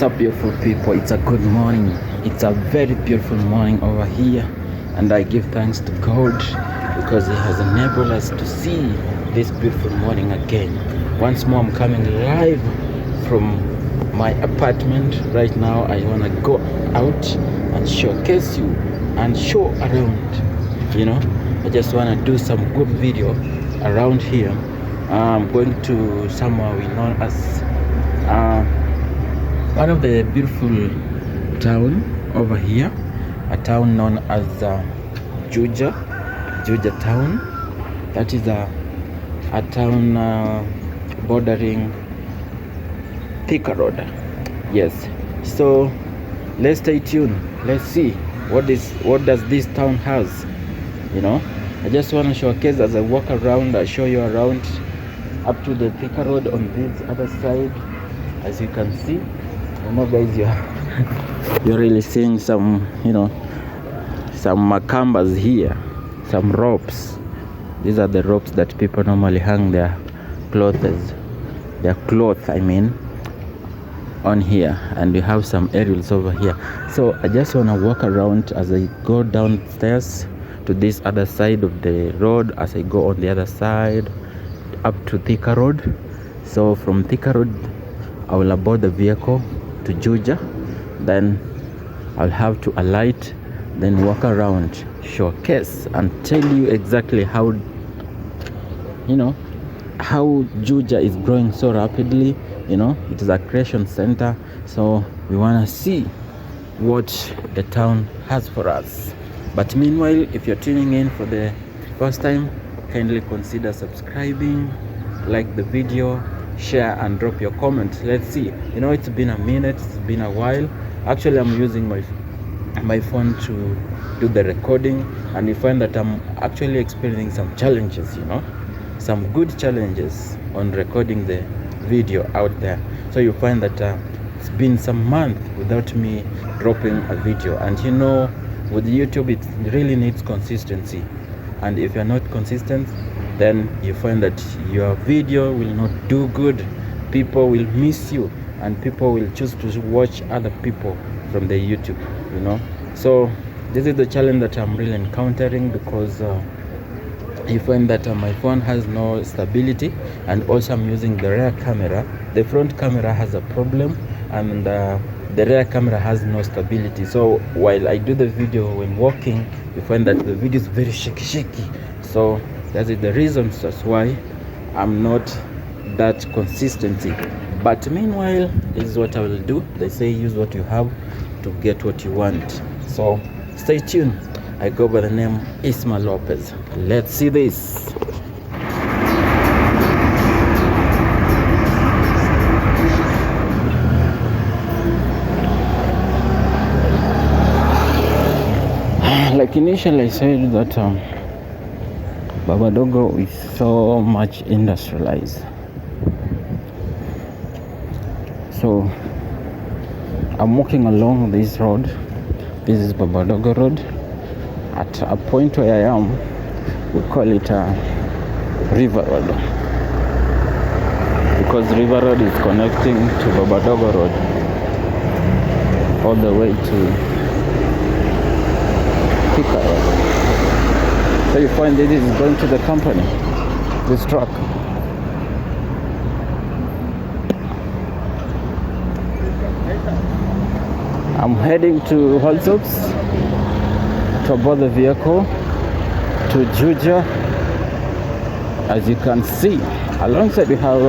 What's up, beautiful people? It's a good morning. It's a very beautiful morning over here, and I give thanks to God because He has enabled us to see this beautiful morning again. Once more, I'm coming live from my apartment right now. I want to go out and showcase you and show around. I just want to do some good video around here. I'm going to somewhere we know as one of the beautiful town over here, a town known as Juja town. That is a town bordering Thika Road. Yes, so let's stay tuned. Let's see what does this town has. I just want to showcase as I walk around. I show you around up to the Thika Road on this other side. As you can see, guys, you're really seeing some some macambas here, some ropes. These are the ropes that people normally hang their clothes on here, and we have some aerials over here. So I just want to walk around as I go downstairs to this other side of the road, as I go on the other side up to Thika Road. So from Thika Road I will board the vehicle to Juja, then I'll have to alight, then walk around, showcase and tell you exactly how Juja is growing so rapidly. It is a creation center, so we want to see what the town has for us. But meanwhile, if you're tuning in for the first time, kindly consider subscribing, like the video, share and drop your comment. Let's see. It's been a minute, it's been a while. Actually, I'm using my phone to do the recording, and you find that I'm actually experiencing some challenges, some good challenges on recording the video out there. So you find that it's been some months without me dropping a video, and with YouTube it really needs consistency, and if you're not consistent, then you find that your video will not do good. People will miss you, and people will choose to watch other people from the YouTube. So this is the challenge that I'm really encountering, because you find that my phone has no stability, and also I'm using the rear camera. The front camera has a problem, and the rear camera has no stability. So while I do the video when walking, you find that the video is very shaky. So that is the reasons that's why I'm not that consistency. But meanwhile, this is what I will do. They say use what you have to get what you want. So stay tuned. I go by the name Isma Lopez. Let's see this. Like initially I said that Babadogo is so much industrialized. So I'm walking along this road. This is Babadogo Road. At a point where I am, we call it a River Road, because River Road is connecting to Babadogo Road all the way to Thika Road. So you find that this is going to the company, this truck. I'm heading to Holzops to board the vehicle to Juja. As you can see, alongside we have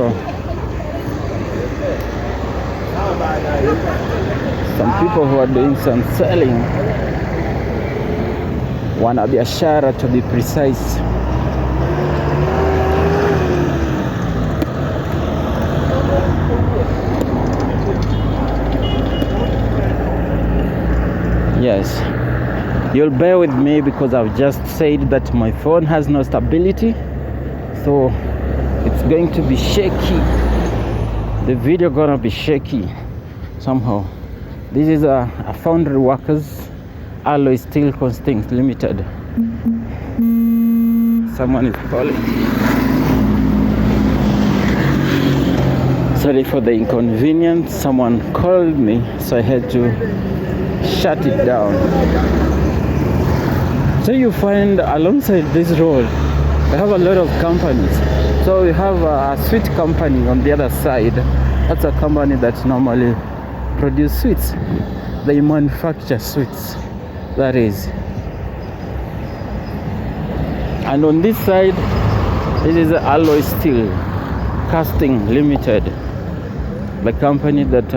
some people who are doing some selling. Wanabiashara, to be precise. Yes, you'll bear with me because I've just said that my phone has no stability, so it's going to be shaky. The video gonna be shaky somehow. This is a Foundry Workers Alloy Steel Constings Limited. Someone is calling. Sorry for the inconvenience. Someone called me, so I had to shut it down. So you find alongside this road, they have a lot of companies. So you have a sweet company on the other side. That's a company that normally produce sweets. They manufacture sweets, that is. And on this side, this is Alloy Steel Casting Limited, the company that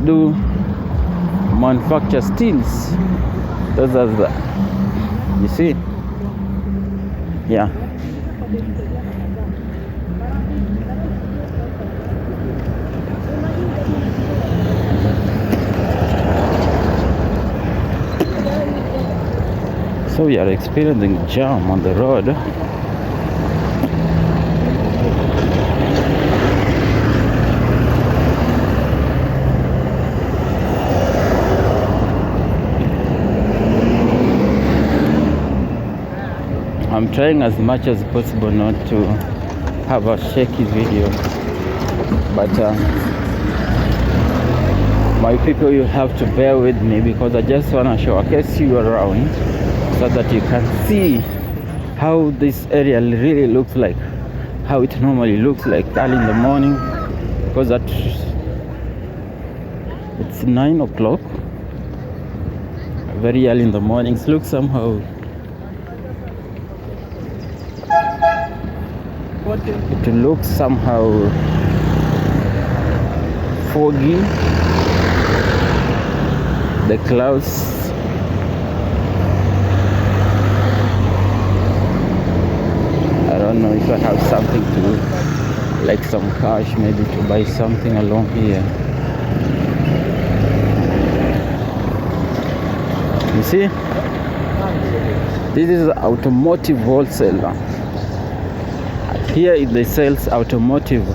do manufacture steels. Those are the, you see, yeah. So we are experiencing jam on the road. I'm trying as much as possible not to have a shaky video, but my people, you have to bear with me because I just want to showcase you around so that you can see how this area really looks like, how it normally looks like early in the morning, because it's 9 o'clock, very early in the morning. It looks somehow, it looks somehow foggy. The clouds, I don't know if I have something to, like some cash maybe to buy something along here. You see, this is automotive wholesaler. Here it they sells automotive,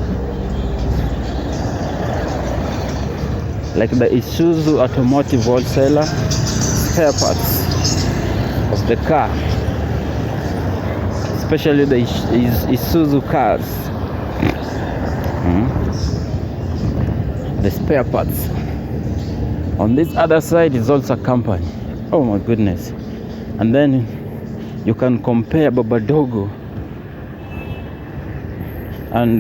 like the Isuzu automotive wholesaler, spare parts of the car, especially the Isuzu cars. The spare parts. On this other side is also a company. Oh my goodness. And then you can compare Babadogo and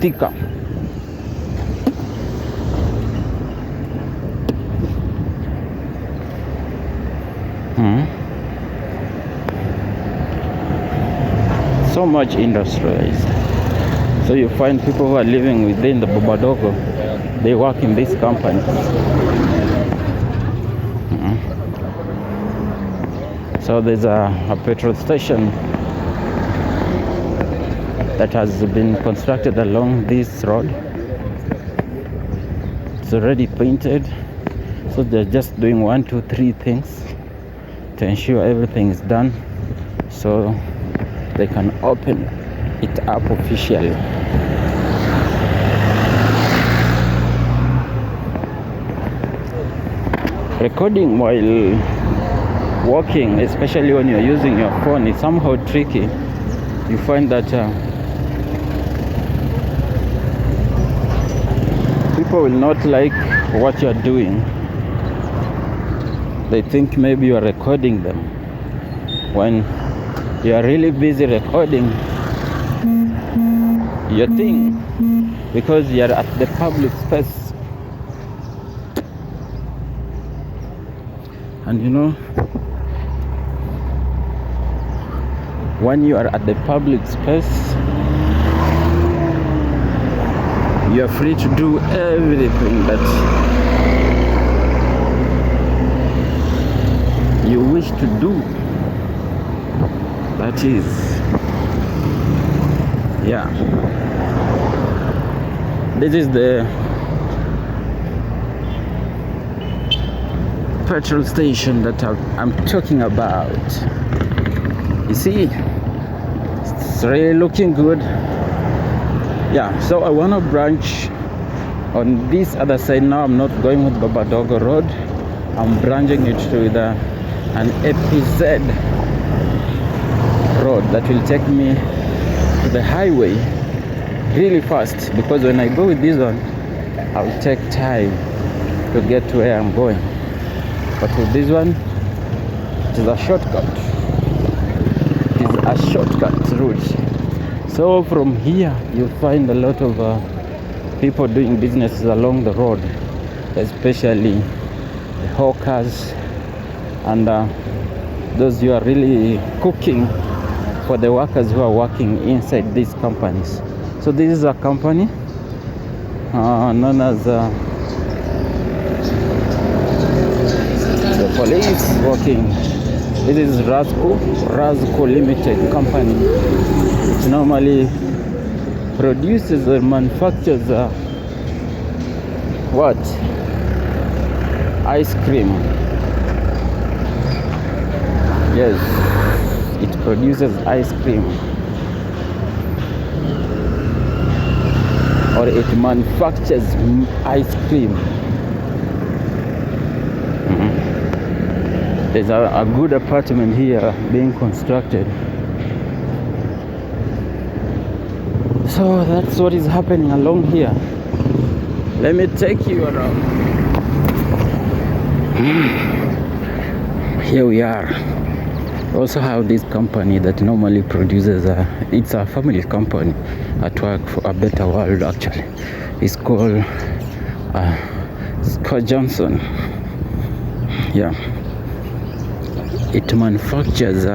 Thika. So much industrialized. So you find people who are living within the Babadogo, they work in these companies. So there's a petrol station that has been constructed along this road. It's already painted, so they're just doing 1, 2, 3 things to ensure everything is done, so they can open it up officially. Recording while walking, especially when you're using your phone, is somehow tricky. You find that people will not like what you're doing. They think maybe you are recording them when you are really busy recording your thing, because you are at the public space. And you know, when you are at the public space, you are free to do everything that you wish to do. That is, yeah, this is the petrol station that I'm talking about. You see, it's really looking good. Yeah, so I want to branch on this other side now. I'm not going with Babadogo Road, I'm branching it to an APZ road that will take me to the highway really fast, because when I go with this one, I'll take time to get to where I'm going. But with this one, it is a shortcut. It is a shortcut route. So from here, you'll find a lot of people doing businesses along the road, especially the hawkers and those who are really cooking for the workers who are working inside these companies. So this is a company known as the police working. This is Razco Limited company. It normally produces or manufactures what? Ice cream. Yes, it produces ice cream, or it manufactures ice cream. There's a good apartment here being constructed. So that's what is happening along here. Let me take you around. Here we are. We also have this company that normally produces it's a family company at work for a better world. Actually, it's called Johnson. Yeah, it manufactures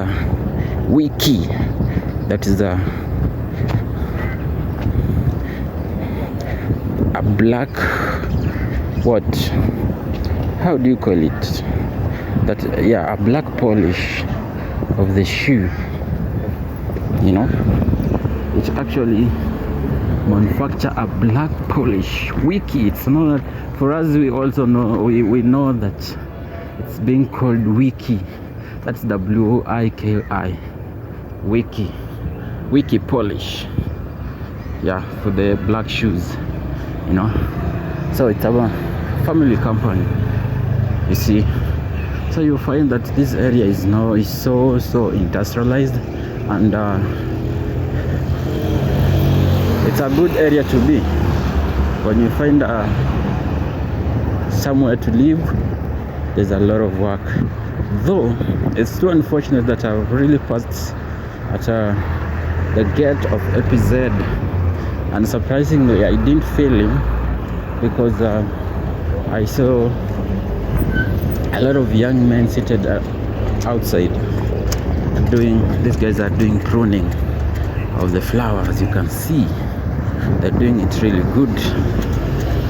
Wiki, that is a black, what, how do you call it, that, yeah, a black polish of the shoe, you know. It actually manufacture a black polish Wiki. It's not, for us, we also know, we know that it's being called Wiki. That's WIKI, Wiki polish, yeah, for the black shoes, you know. So it's a family company, you see. So you'll find that this area is now so industrialized, and it's a good area to be when you find somewhere to live. There's a lot of work, though it's too unfortunate that I've really passed at the gate of EPZ, and surprisingly I didn't feel him, because I saw a lot of young men seated outside doing, these guys are doing pruning of the flowers. You can see they're doing it really good.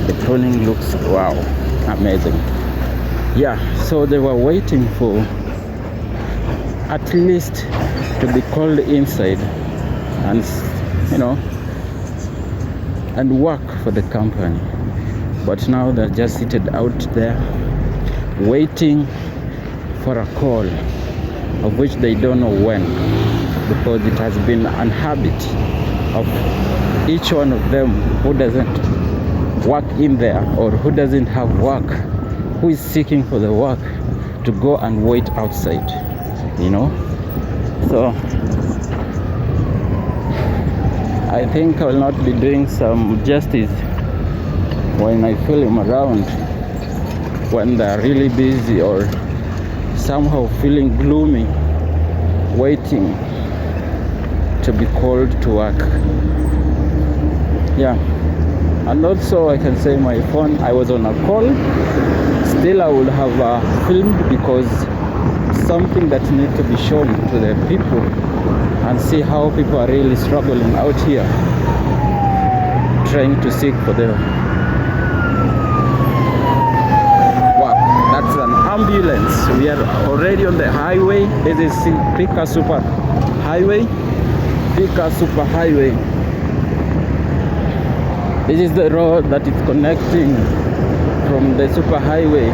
The pruning looks, wow, amazing. Yeah, so they were waiting for at least to be called inside and, you know, and work for the company. But now they're just seated out there waiting for a call, of which they don't know when, because it has been an habit of each one of them who doesn't work in there, or who doesn't have work, who is seeking for the work, to go and wait outside, you know. So I think I will not be doing some justice when I feel him around, when they're really busy or somehow feeling gloomy, waiting to be called to work. Yeah, and also I can say my phone, I was on a call. Still I would have filmed, because something that needs to be shown to the people and see how people are really struggling out here, trying to seek for the work. That's an ambulance. We are already on the highway. This is Thika Super Highway. Thika Super Highway. This is the road that is connecting from the super highway.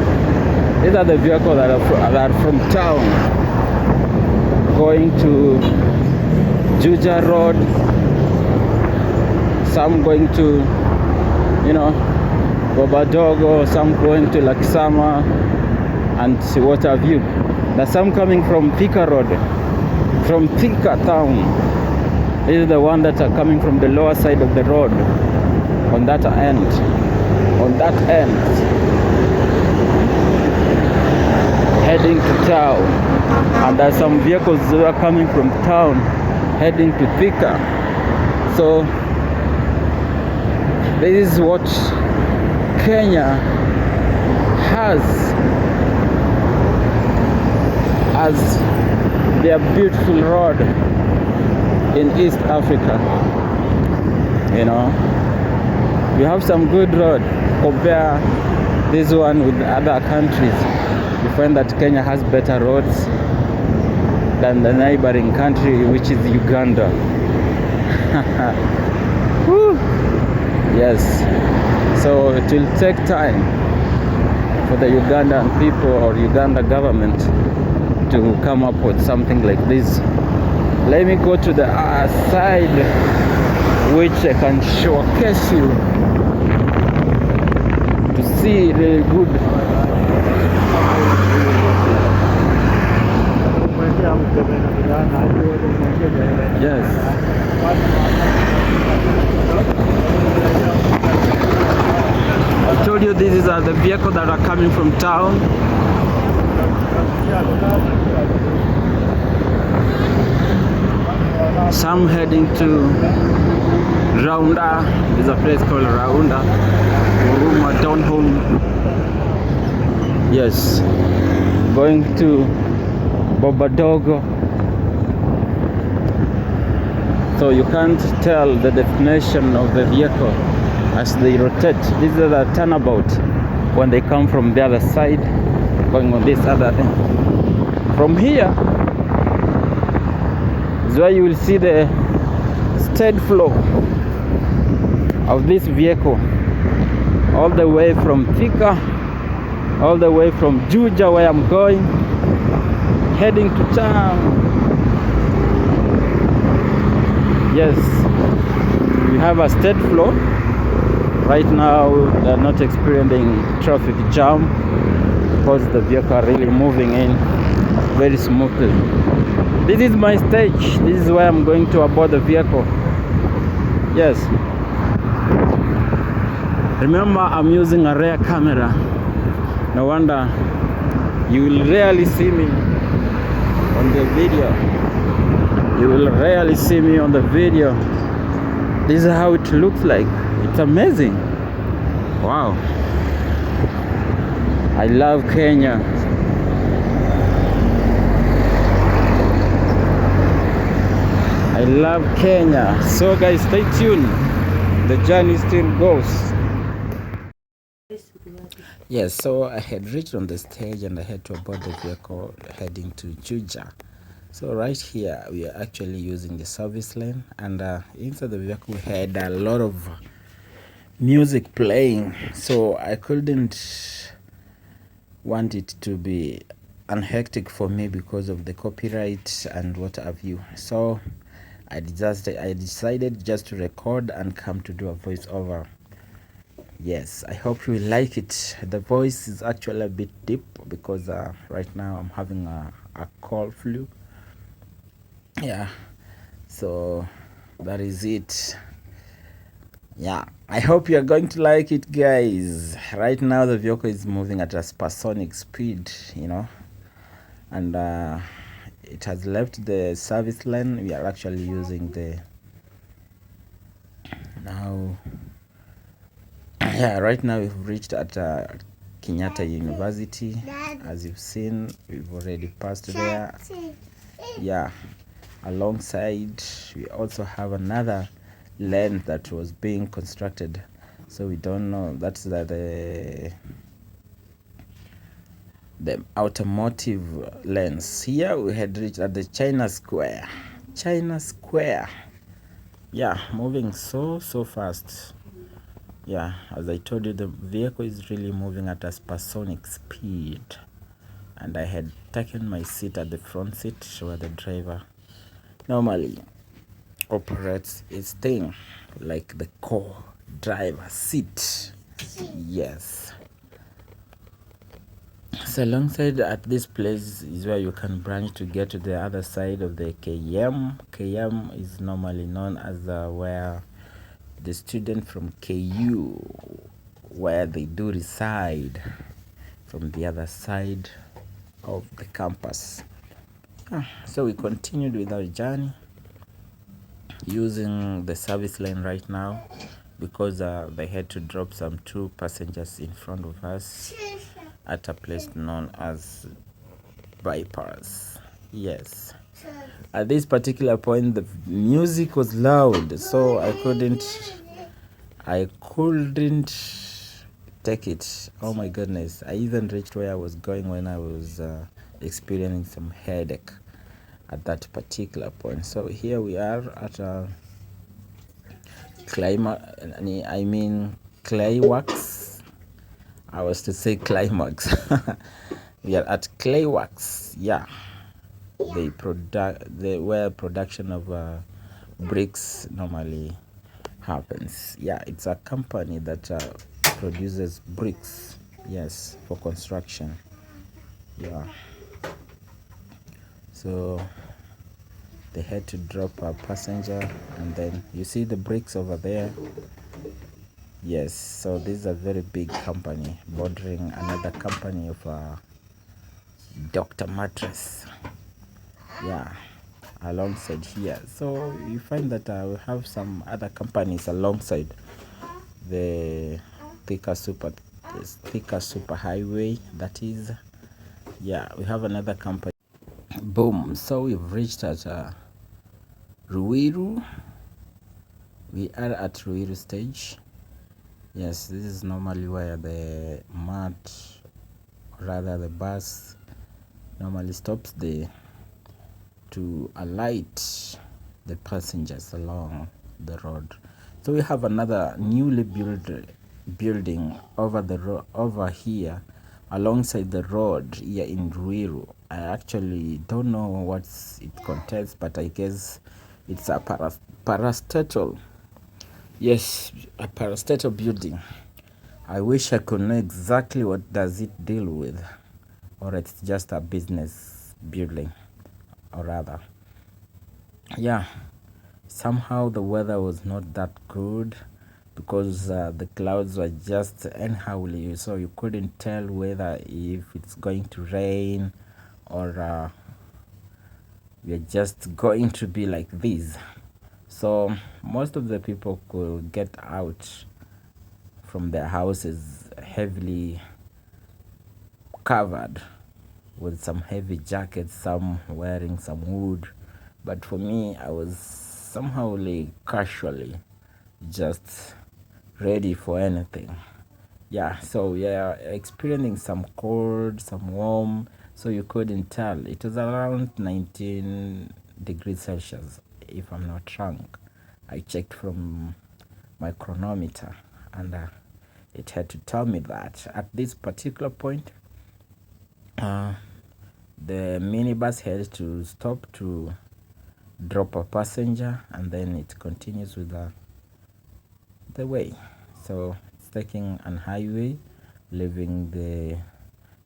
These are the vehicles that are from town going to Juja Road, some going to, you know, Bobadogo, some going to Lakisama and what have you. There's some coming from Thika Road, from Thika town. This is the one that are coming from the lower side of the road. On that end. Heading to town. And there's some vehicles that are coming from town heading to Thika. So this is what Kenya has as their beautiful road in East Africa. You know, we have some good road. Compare this one with other countries, you find that Kenya has better roads than the neighboring country, which is Uganda. Woo. Yes, so it will take time for the Ugandan people or Uganda government to come up with something like this. Let me go to the side, which I can showcase you to see really good. Yes. I told you these are the vehicles that are coming from town. Some heading to Raunda. There's a place called Raunda, Huruma Town Hall. Yes, going to Bobadogo. So you can't tell the destination of the vehicle as they rotate. This is the turnabout when they come from the other side, going on this other end. From here is where you will see the steady flow of this vehicle, all the way from Thika, all the way from Juja, where I'm going, heading to town. Yes, we have a steady flow. Right now they're not experiencing traffic jam because the vehicle are really moving in very smoothly. This is my stage. This is where I'm going to aboard the vehicle. Yes. Remember, I'm using a rear camera. No wonder you will rarely see me on the video. You will rarely see me on the video. This is how it looks like. It's amazing. Wow. I love Kenya. I love Kenya. So guys, stay tuned. The journey still goes. Yes, so I had reached on the stage and I had to board the vehicle heading to Juja. So right here we are actually using the service lane, and inside the vehicle we had a lot of music playing, so I couldn't want it to be unhectic for me because of the copyright and what have you. So I decided just to record and come to do a voiceover. Yes, I hope you like it. The voice is actually a bit deep because right now I'm having a cold flu. Yeah, so that is it. Yeah, I hope you are going to like it, guys. Right now the vehicle is moving at a supersonic speed, you know, and it has left the service lane. We are actually using the now. Yeah, right now we've reached at Kenyatta University. As you've seen, we've already passed there. Yeah, alongside we also have another lane that was being constructed, so we don't know. That's the automotive lanes. Here we had reached at the China Square. Yeah, moving so fast. Yeah, as I told you, the vehicle is really moving at a supersonic speed, and I had taken my seat at the front seat where the driver normally operates his thing, like the co-driver seat. Yes. So alongside at this place is where you can branch to get to the other side of the KM. KM is normally known as where the student from KU, where they do reside from the other side of the campus. So we continued with our journey using the service lane right now because they had to drop some 2 passengers in front of us at a place known as bypass. Yes, at this particular point the music was loud, so I couldn't take it. Oh my goodness, I even reached where I was going when I was experiencing some headache at that particular point. So here we are at a Clayworks. I was to say climax. We are at Clayworks. Yeah, where production of bricks normally happens. Yeah, it's a company that produces bricks. Yes, for construction. Yeah, so they had to drop a passenger, and then you see the bricks over there. Yes, so this is a very big company bordering another company of Dr. Mattress. Yeah, alongside here. So you find that we have some other companies alongside the Thika Super Highway, that is. Yeah, we have another company. Boom. So we've reached at Ruiru. We are at Ruiru stage. Yes, this is normally where the bus normally stops to alight the passengers along the road. So we have another newly built building over here alongside the road here in Ruiru. I actually don't know what it contains, but I guess it's a parastatal. Yes, a parastatal building. I wish I could know exactly what does it deal with, or it's just a business building, or rather. Yeah, somehow the weather was not that good because the clouds were just anyhow, so you couldn't tell whether if it's going to rain or we're just going to be like this. So most of the people could get out from their houses heavily covered with some heavy jackets, some wearing some wood, but for me I was somehow casually just ready for anything. Yeah, so we are experiencing some cold, some warm, so you couldn't tell. It was around 19 degrees Celsius, if I'm not wrong. I checked from my chronometer, and it had to tell me that at this particular point the minibus had to stop to drop a passenger, and then it continues with the way. So it's taking an highway, leaving the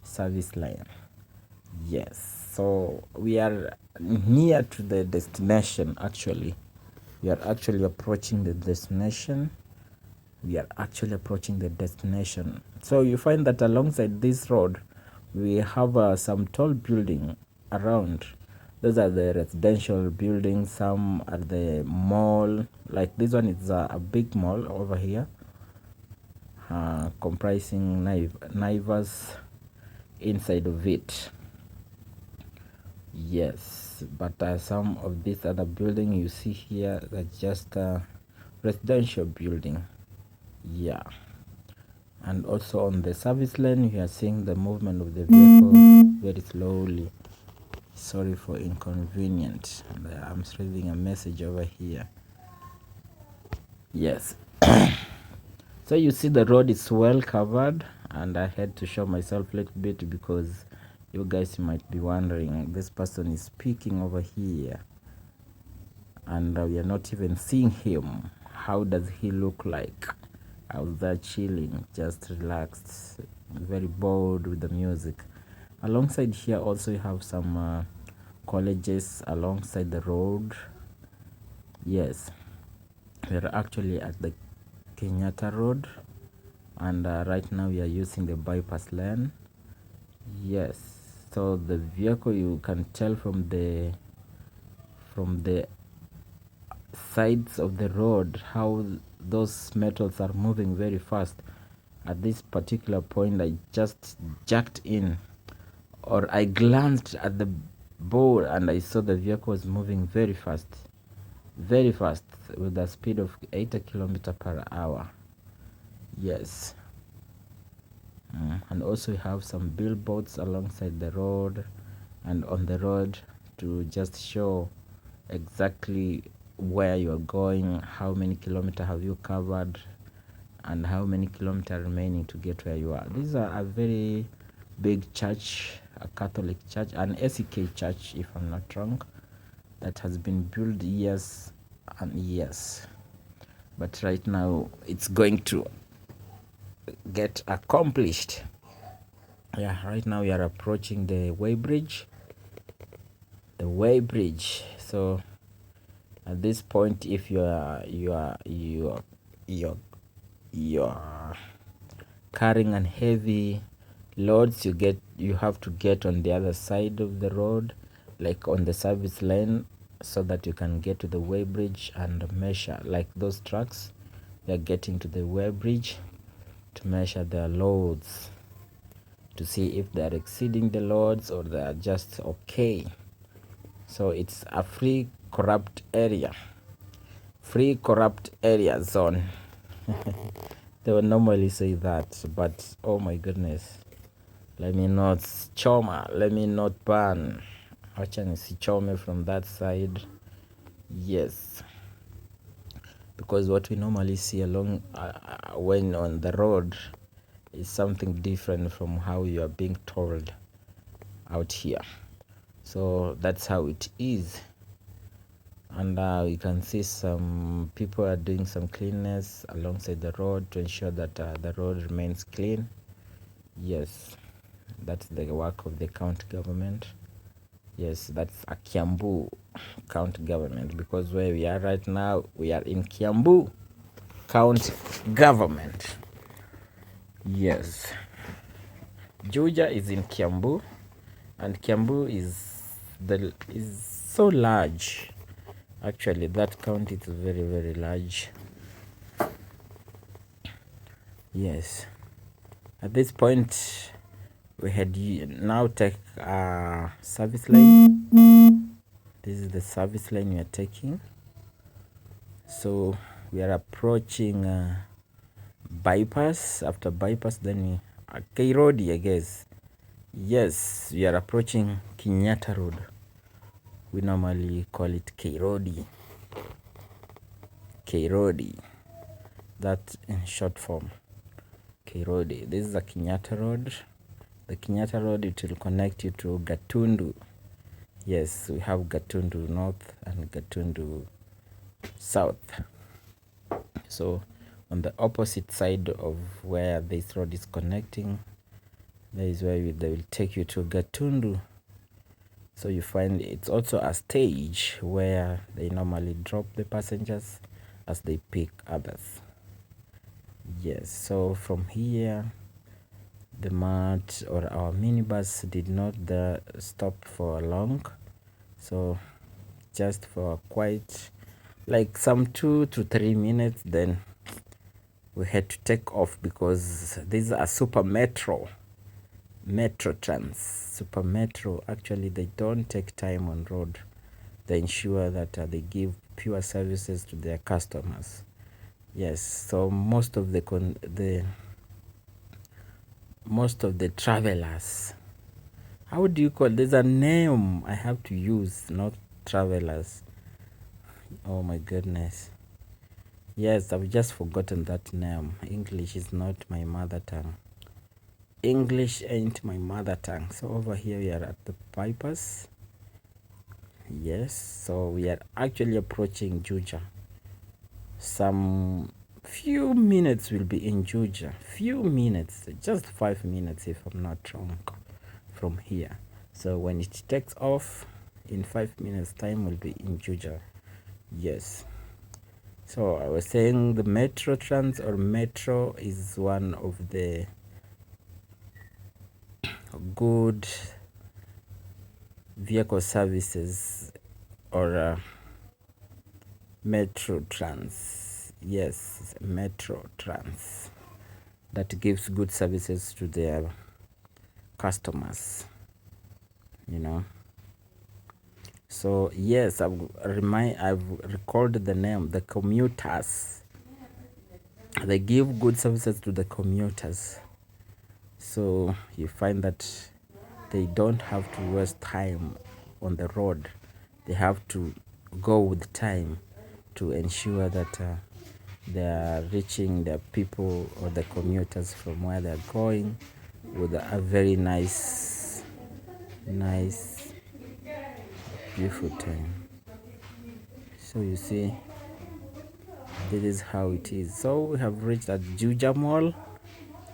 service lane. Yes, so we are near to the destination. Actually, we are actually approaching the destination. So you find that alongside this road we have some tall building around. Those are the residential buildings. Some are the mall, like this one is a big mall over here, comprising Naivas inside of it. Yes, but some of this other building you see here are just a residential building. Yeah, and also on the service lane we are seeing the movement of the vehicle very slowly. Sorry for inconvenience. I'm reading a message over here. Yes. So you see the road is well covered, and I had to show myself a little bit because you guys might be wondering, this person is speaking over here and we are not even seeing him. How does he look like? I was there chilling, just relaxed, very bored with the music. Alongside here also you have some colleges alongside the road. Yes, we're actually at the Kenyatta road, and right now we are using the bypass lane. Yes, so the vehicle, you can tell from the sides of the road how those metals are moving very fast. At this particular point I just jacked in, or I glanced at the board and I saw the vehicle was moving very fast with a speed of 80 kilometers per hour. Yes. And also we have some billboards alongside the road and on the road to just show exactly where you are going, how many kilometers have you covered, and how many kilometers remaining to get where you are. This is a very big church, a Catholic church, an SEK church if I'm not wrong, that has been built years and years, but right now it's going to get accomplished. Yeah, right now we are approaching the way bridge. So at this point, if you're carrying an heavy loads, you have to get on the other side of the road, like on the service lane, so that you can get to the way bridge and measure. Like those trucks, they're getting to the way bridge to measure their loads, to see if they're exceeding the loads or they're just okay. So it's a free corrupt area zone. They would normally say that, but oh my goodness, let me not burn. Wacha nisichome from that side. Yes, because what we normally see along when on the road is something different from how you are being told out here. So that's how it is. And you can see some people are doing some cleanness alongside the road to ensure that the road remains clean. Yes, that's the work of the county government. Yes, that's a Kiambu County government, because where we are right now, we are in Kiambu County government. Yes, Juja is in Kiambu, and Kiambu is so large. Actually, that county is very, very large. Yes. At this point, we had now take a service lane. This is the service lane we are taking. So we are approaching bypass. After bypass, then we Nairobi, I guess. Yes, we are approaching Kenyatta Road. We normally call it Nairobi. That in short form. Nairobi. This is the Kenyatta Road. The Kenyatta Road, it will connect you to Gatundu. Yes, we have Gatundu North and Gatundu South. So on the opposite side of where this road is connecting, there is where they will take you to Gatundu. So you find it's also a stage where they normally drop the passengers as they pick others. Yes, so from here, the mart or our minibus did not stop for long. So just for quite like some 2 to 3 minutes, then we had to take off, because these are super metro actually they don't take time on road. They ensure that they give pure services to their customers. Yes, so most of the travelers, how do you call, there's a name I have to use, not travelers. Oh my goodness. Yes, I've just forgotten that name. English is not my mother tongue. English ain't my mother tongue. So over here we are at the bypass. Yes, so we are actually approaching Juja. Some few minutes will be in Juja. Few minutes, just 5 minutes if I'm not wrong. from here. So when it takes off in 5 minutes time, we'll be in Juja. Yes. So I was saying the metro is one of the good vehicle services, or metro trans. Yes, metro trans that gives good services to their customers, So yes, I've recalled the name, the commuters. They give good services to the commuters. So you find that they don't have to waste time on the road. They have to go with time to ensure that they are reaching the people or the commuters from where they're going with a very nice, beautiful time. So you see, this is how it is. So we have reached at Juja Mall.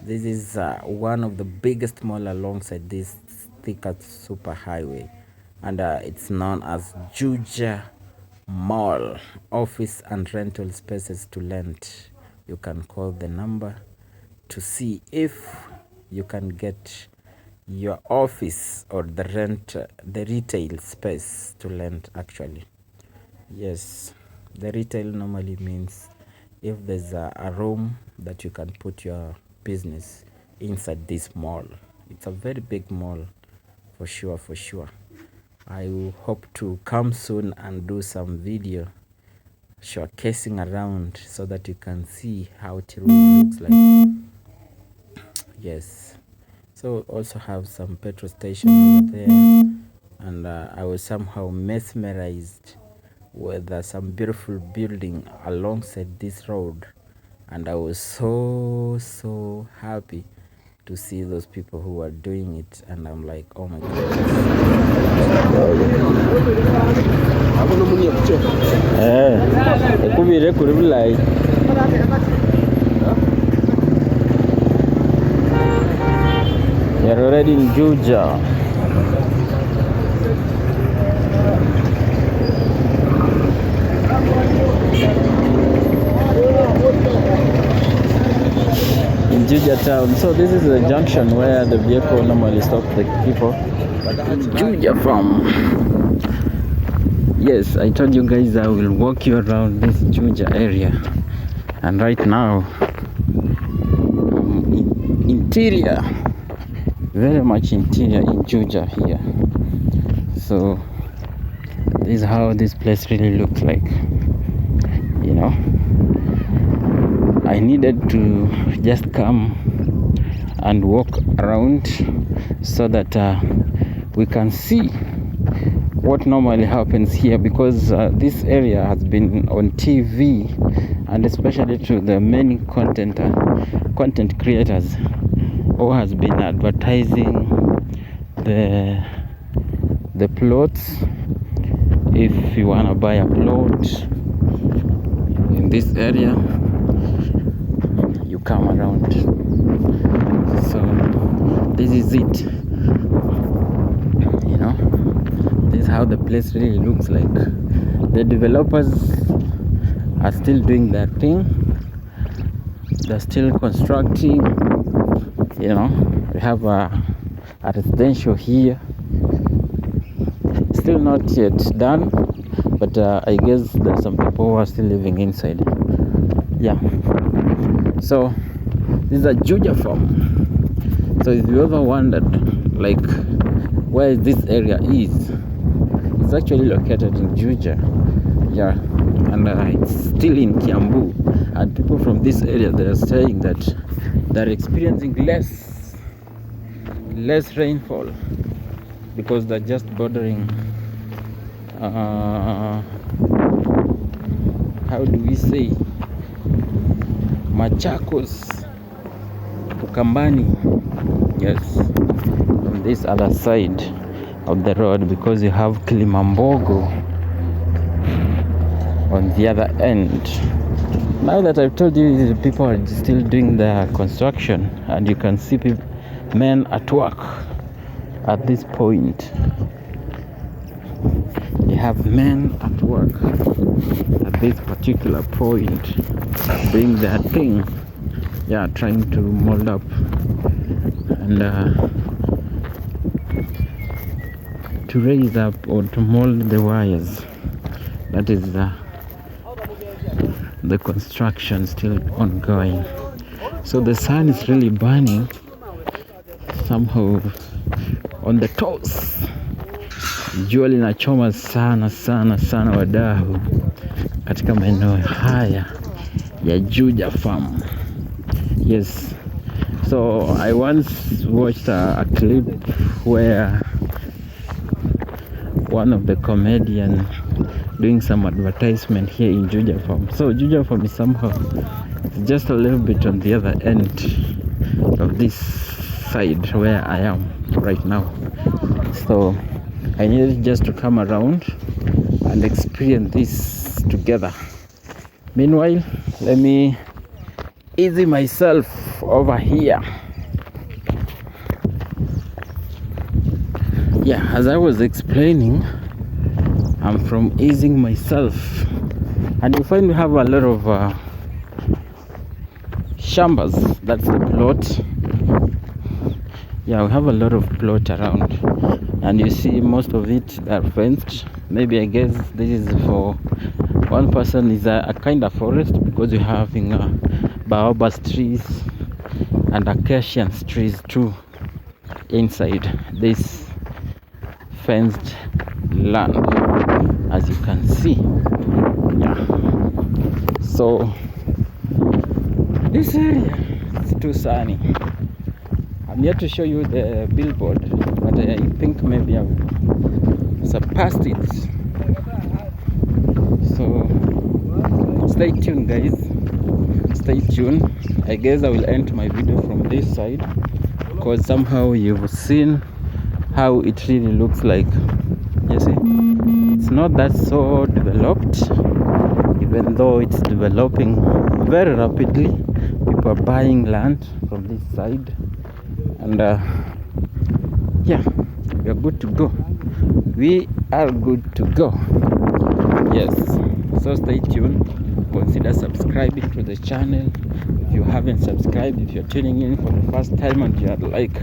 This is one of the biggest mall alongside this thicker super highway, and it's known as Juja Mall. Office and rental spaces to rent. You can call the number to see if you can get your office or the retail space to rent. Actually, yes, the retail normally means if there's a room that you can put your business inside this mall. It's a very big mall, for sure. I will hope to come soon and do some video showcasing around so that you can see how it really looks like. Yes. So also have some petrol station over there, and I was somehow mesmerized with some beautiful building alongside this road, and I was so happy to see those people who are doing it, and I'm like, oh my god. You're already in Juja. In Juja town. So this is the junction where the vehicle normally stops the people. Juja from. Yes, I told you guys I will walk you around this Juja area. And right now, interior. Very much interior in Juja here. So this is how this place really looks like. I needed to just come and walk around so that we can see what normally happens here, because this area has been on TV, and especially to the many content creators who has been advertising the plots. If you want to buy a plot in this area, you come around. So this is it. This is how the place really looks like. The developers are still doing their thing. They're still constructing. We have a residential here, still not yet done, but I guess there's some people who are still living inside. Yeah. So this is a Juja farm. So if you ever wondered like where this area is, it's actually located in Juja. Yeah. And it's still in Kiambu, and people from this area, they are saying that they're experiencing less rainfall because they're just bordering how do we say, Machakos, Ukambani. Yes, on this other side of the road, because you have Kilimambogo on the other end. Now that I've told you, the people are still doing their construction, and you can see men at work. at this point. You have men at work at this particular point, doing their thing, trying to mold up and to raise up or to mold the wires. That is the construction still ongoing. So the sun is really burning somehow on the toes. Jua linachoma sana sana sana wadau katika maeneo haya ya Juja farm. Yes, so I once watched a clip where one of the comedians doing some advertisement here in Juja farm. So Juja farm is somehow just a little bit on the other end of this side where I am right now. So I needed just to come around and experience this together. Meanwhile, let me easy myself over here. As I was explaining, I'm from easing myself, and you find we have a lot of shambas. That's the plot. We have a lot of plot around, and you see most of it are fenced. Maybe I guess this is for one person is a kind of forest, because we're having baobab trees and acacia trees too inside this fenced land, as you can see. So this area is too sunny. I'm here to show you the billboard, but I think maybe I've surpassed it. So stay tuned, guys. Stay tuned. I guess I will end my video from this side, because somehow you've seen how it really looks like. You see, it's not that so developed, even though it's developing very rapidly. People are buying land from this side, and we are good to go. We are good to go. Yes, so stay tuned. Consider subscribing to the channel if you haven't subscribed. If you're tuning in for the first time and you're like,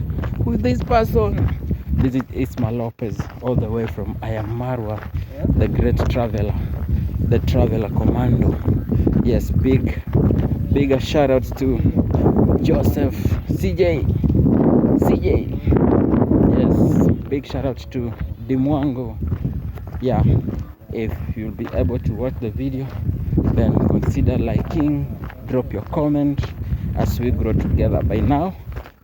who is this person? This is Isma Lopez, all the way from Iammarwa, the great traveler, the traveler commando. Yes, bigger shout outs to Joseph, CJ. Yes, big shout out to Dimwango. If you'll be able to watch the video, then consider liking, drop your comment as we grow together. By now,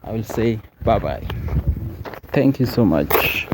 I will say bye bye. Thank you so much.